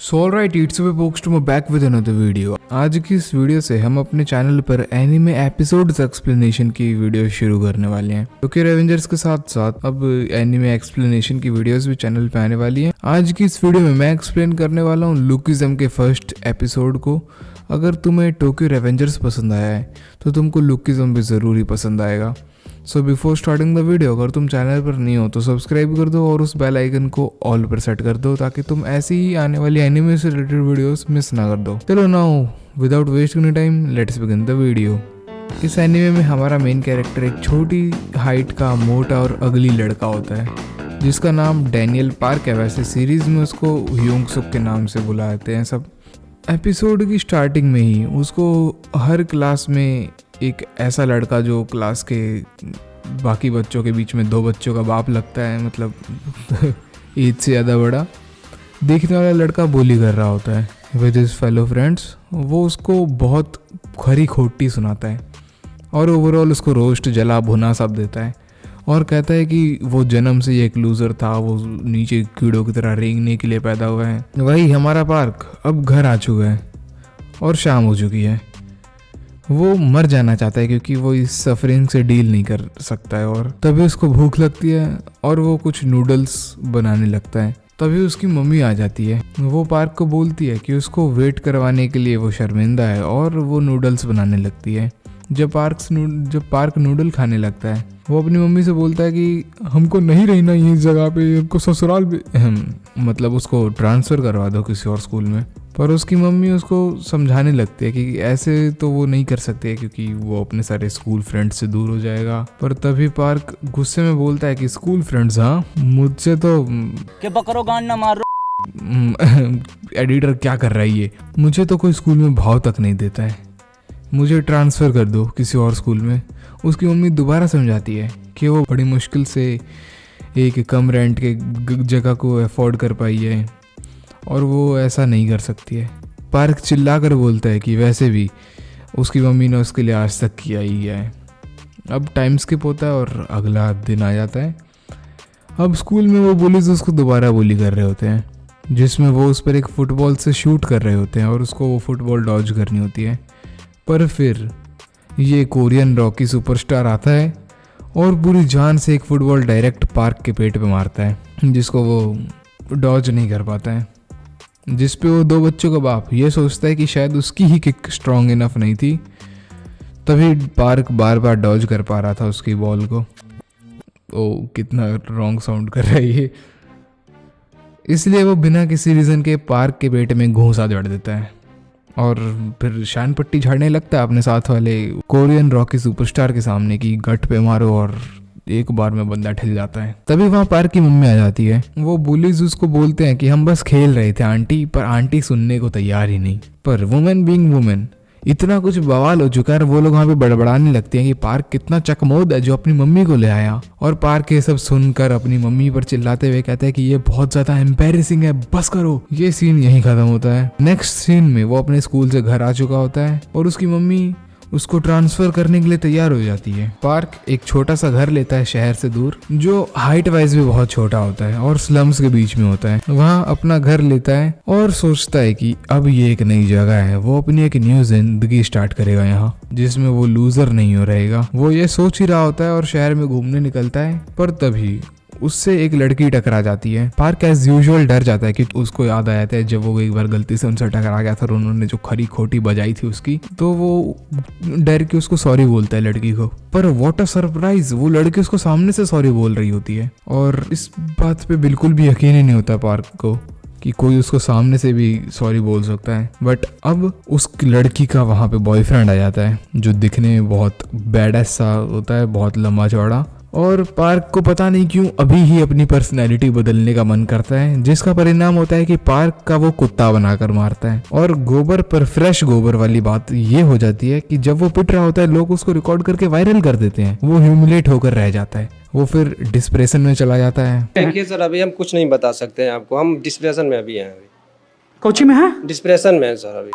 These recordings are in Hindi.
So alright, it's way pokes to back with another video. आज की इस वीडियो से हम अपने चैनल पर एनीमे एपिसोड्स एक्सप्लेनेशन की वीडियो शुरू करने वाले हैं, क्योंकि रेवेंजर्स के साथ साथ अब एनीमे एक्सप्लेनेशन की वीडियोस भी चैनल पे आने वाली हैं। आज की इस वीडियो में मैं एक्सप्लेन करने वाला हूँ लुकिज्म के फर्स्ट एपिसोड को। अगर तुम्हें टोक्यो रेवेंजर्स पसंद आया है तो तुमको लुकिज्म भी ज़रूर ही पसंद आएगा। So before starting the video, अगर तुम चैनल पर नहीं हो तो सब्सक्राइब कर दो और उस बेल आइकन को ऑल पर सेट कर दो, ताकि तुम ऐसी ही आने वाली एनिमे से रिलेटेड वीडियोस मिस ना कर दो। चलो now without wasting time let's begin the video. इस एनिमे में हमारा मेन कैरेक्टर एक छोटी हाइट का मोटा और अगली लड़का होता है जिसका नाम डैनियल पार्क है। वैसे सीरीज में उसको ह्योंग सुक के नाम से बुलाते हैं सब। एपिसोड की स्टार्टिंग में ही उसको हर क्लास में एक ऐसा लड़का जो क्लास के बाकी बच्चों के बीच में दो बच्चों का बाप लगता है, मतलब एज से ज़्यादा बड़ा देखने वाला लड़का बोली कर रहा होता है विद हिज फेलो फ्रेंड्स। वो उसको बहुत खरी खोटी सुनाता है और ओवरऑल उसको रोस्ट जला भुना सब देता है और कहता है कि वो जन्म से ही एक लूज़र था, वो नीचे कीड़ों की तरह रेंगने के लिए पैदा हुआ है। वही हमारा पार्क अब घर आ चुका है और शाम हो चुकी है। वो मर जाना चाहता है क्योंकि वो इस सफरिंग से डील नहीं कर सकता है और तभी उसको भूख लगती है और वो कुछ नूडल्स बनाने लगता है। तभी उसकी मम्मी आ जाती है। वो पार्क को बोलती है कि उसको वेट करवाने के लिए वो शर्मिंदा है और वो नूडल्स बनाने लगती है। जब पार्क नूडल खाने लगता है वो अपनी मम्मी से बोलता है कि हमको नहीं रहना इस जगह पे, हमको ससुराल मतलब उसको ट्रांसफ़र करवा दो किसी और स्कूल में। पर उसकी मम्मी उसको समझाने लगती है कि ऐसे तो वो नहीं कर सकते क्योंकि वो अपने सारे स्कूल फ्रेंड्स से दूर हो जाएगा। पर तभी पार्क गुस्से में बोलता है कि स्कूल फ्रेंड्स, हाँ मुझसे तो के बकरो गान ना मारो। एडिटर क्या कर रहा है ये, मुझे तो कोई स्कूल में भाव तक नहीं देता है, मुझे ट्रांसफ़र कर दो किसी और स्कूल में। उसकी मम्मी दोबारा समझाती है कि वो बड़ी मुश्किल से एक कम रेंट के जगह को अफोर्ड कर पाई है और वो ऐसा नहीं कर सकती है। पार्क चिल्ला कर बोलता है कि वैसे भी उसकी मम्मी ने उसके लिए आज तक किया ही है। अब टाइम स्किप होता है और अगला दिन आ जाता है। अब स्कूल में वो बुलीज उसको दोबारा बुली कर रहे होते हैं, जिसमें वो उस पर एक फुटबॉल से शूट कर रहे होते हैं और उसको वो फुटबॉल डॉज करनी होती है। पर फिर ये कोरियन रॉकी सुपरस्टार आता है और पूरी जान से एक फुटबॉल डायरेक्ट पार्क के पेट पे मारता है, जिसको वो डॉज नहीं कर पाता है। जिस पे वो दो बच्चों का बाप ये सोचता है कि शायद उसकी ही किक स्ट्रॉन्ग इनफ नहीं थी, तभी पार्क बार बार डॉज कर पा रहा था उसकी बॉल को। ओ कितना रॉन्ग साउंड कर रहा है ये। इसलिए वो बिना किसी रीज़न के पार्क के पेट में घूंसा जड़ देता है और फिर शान पट्टी झाड़ने लगता है अपने साथ वाले कोरियन रॉकी सुपरस्टार के सामने कि गट पे मारो, और एक बार में बंदा ठिल जाता है। तभी वहाँ पार्क की मम्मी आ जाती है। वो बुलीज उसको बोलते हैं कि हम बस खेल रहे थे आंटी, पर आंटी सुनने को तैयार ही नहीं। पर वुमेन बीइंग वुमेन इतना कुछ बवाल हो चुका है, वो लोग वहाँ पे बड़बड़ाने लगते हैं कि पार्क कितना चकमोद है जो अपनी मम्मी को ले आया। और पार्क ये सब सुनकर अपनी मम्मी पर चिल्लाते हुए कहते हैं कि ये बहुत ज्यादा एम्बैरेसिंग है, बस करो। ये सीन यहीं खत्म होता है। नेक्स्ट सीन में वो अपने स्कूल से घर आ चुका होता है और उसकी मम्मी उसको ट्रांसफर करने के लिए तैयार हो जाती है। पार्क एक छोटा सा घर लेता है शहर से दूर, जो हाइट वाइज भी बहुत छोटा होता है और स्लम्स के बीच में होता है। वहाँ अपना घर लेता है और सोचता है कि अब ये एक नई जगह है, वो अपनी एक न्यू जिंदगी स्टार्ट करेगा यहाँ, जिसमें वो लूजर नहीं हो रहेगा। वो ये सोच ही रहा होता है और शहर में घूमने निकलता है। पर तभी उससे एक लड़की टकरा जाती है। पार्क एज यूजुअल डर जाता है क्योंकि उसको याद आ जाता है जब वो एक बार गलती से उनसे टकरा गया था और उन्होंने जो खरी खोटी बजाई थी उसकी, तो वो डर के उसको सॉरी बोलता है लड़की को। पर व्हाट अ सरप्राइज, वो लड़की उसको सामने से सॉरी बोल रही होती है और इस बात पे बिल्कुल भी यकीन ही नहीं होता पार्क को कि कोई उसको सामने से भी सॉरी बोल सकता है। बट अब उस लड़की का वहाँ पे बॉयफ्रेंड आ जाता है जो दिखने में बहुत बैडएस सा होता है, बहुत लंबा चौड़ा। और पार्क को पता नहीं क्यों अभी ही अपनी पर्सनैलिटी बदलने का मन करता है, जिसका परिणाम होता है कि पार्क का वो कुत्ता बनाकर मारता है। और गोबर पर फ्रेश गोबर वाली बात ये हो जाती है कि जब वो पिट रहा होता है लोग उसको रिकॉर्ड करके वायरल कर देते हैं। वो ह्यूमिलेट होकर रह जाता है, वो फिर डिस्प्रेशन में चला जाता है। देखिए सर, अभी हम कुछ नहीं बता सकते हैं आपको, हम डिस्प्रेशन में अभी हैं। अभी कोची में है, डिस्प्रेशन में है सर अभी।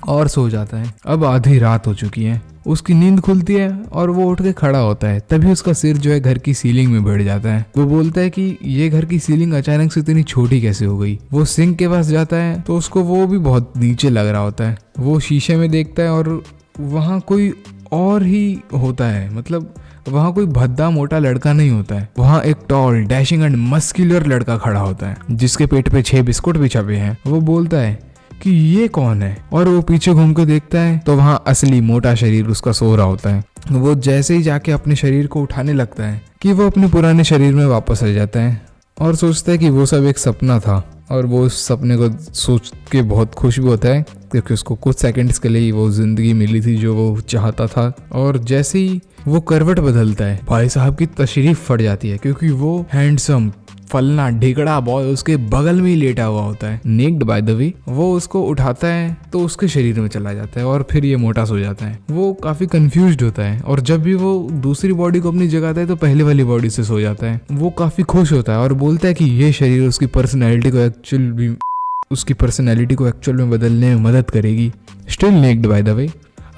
और सो जाता है। अब आधी रात हो चुकी है उसकी नींद खुलती है और वो उठ के खड़ा होता है। तभी उसका सिर जो है घर की सीलिंग में भिड़ जाता है। वो बोलता है कि ये घर की सीलिंग अचानक से इतनी छोटी कैसे हो गई। वो सिंक के पास जाता है तो उसको वो भी बहुत नीचे लग रहा होता है। वो शीशे में देखता है और वहाँ कोई और ही होता है, मतलब वहाँ कोई भद्दा मोटा लड़का नहीं होता है। वहाँ एक टॉल डैशिंग एंड मस्कुलर लड़का खड़ा होता है जिसके पेट पे 6 बिस्कुट भी छपे हैं। वो बोलता है कि ये कौन है, और वो पीछे घूम के देखता है तो वहाँ असली मोटा शरीर उसका सो रहा होता है। वो जैसे ही जाके अपने शरीर को उठाने लगता है कि वो अपने पुराने शरीर में वापस आ जाता है और सोचता है कि वो सब एक सपना था। और वो उस सपने को सोच के बहुत खुश भी होता है क्योंकि उसको कुछ सेकंड्स के लिए वो जिंदगी मिली थी जो वो चाहता था। और जैसे ही वो करवट बदलता है, भाई साहब की तशरीफ फट जाती है क्योंकि वो हैंडसम फलना ढिकड़ा बॉय उसके बगल में ही लेटा हुआ होता है, नेक्ड बाय द वे। वो उसको उठाता है तो उसके शरीर में चला जाता है और फिर ये मोटा सो जाता है। वो काफी कंफ्यूज्ड होता है और जब भी वो दूसरी बॉडी को अपनी जगाता है तो पहले वाली बॉडी से सो जाता है। वो काफी खुश होता है और बोलता है कि ये शरीर उसकी पर्सनैलिटी को एक्चुअल में बदलने में मदद करेगी। Still naked by the way.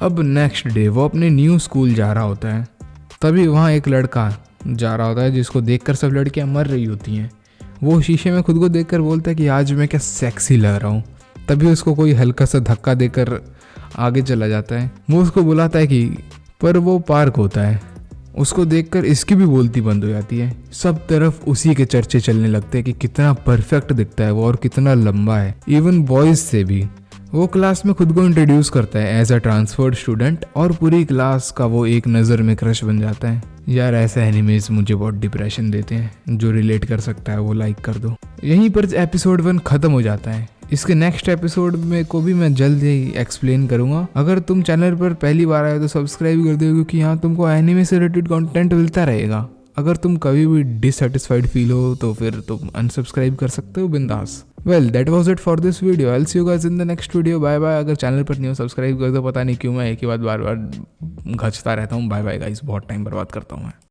अब नेक्स्ट डे वो अपने न्यू स्कूल जा रहा होता है। तभी वहाँ एक लड़का जा रहा होता है जिसको देखकर सब लड़कियां मर रही होती हैं। वो शीशे में खुद को देखकर बोलता है कि आज मैं क्या सेक्सी लग रहा हूँ। तभी उसको कोई हल्का सा धक्का देकर आगे चला जाता है। वो उसको बुलाता है कि पर वो पार्क होता है। उसको देखकर इसकी भी बोलती बंद हो जाती है। सब तरफ उसी के चर्चे चलने लगते हैं कि कितना परफेक्ट दिखता है वो और कितना लंबा है, इवन बॉयज से भी। वो क्लास में खुद को इंट्रोड्यूस करता है एज अ ट्रांसफर्ड स्टूडेंट और पूरी क्लास का वो एक नज़र में क्रश बन जाता है। यार ऐसे एनिमेज मुझे बहुत डिप्रेशन देते हैं, जो रिलेट कर सकता है वो लाइक कर दो। यहीं पर एपिसोड 1 खत्म हो जाता है। इसके नेक्स्ट एपिसोड में को भी मैं जल्द ही एक्सप्लेन करूंगा। अगर तुम चैनल पर पहली बार आए तो सब्सक्राइब कर दो क्योंकि यहाँ तुमको एनिमे से रिलेटेड कंटेंट मिलता रहेगा। अगर तुम कभी भी डिससेटिस्फाइड फील हो तो फिर तुम अनसब्सक्राइब कर सकते हो बिंदास। Well that was it for this video. I will see you guys in the next video. Bye bye. अगर चैनल पर नहीं हो सब्सक्राइब कर दो। पता नहीं क्यों मैं एक ही बात बार बार घचता रहता हूँ। Bye bye guys. बहुत टाइम बर्बाद करता हूँ मैं।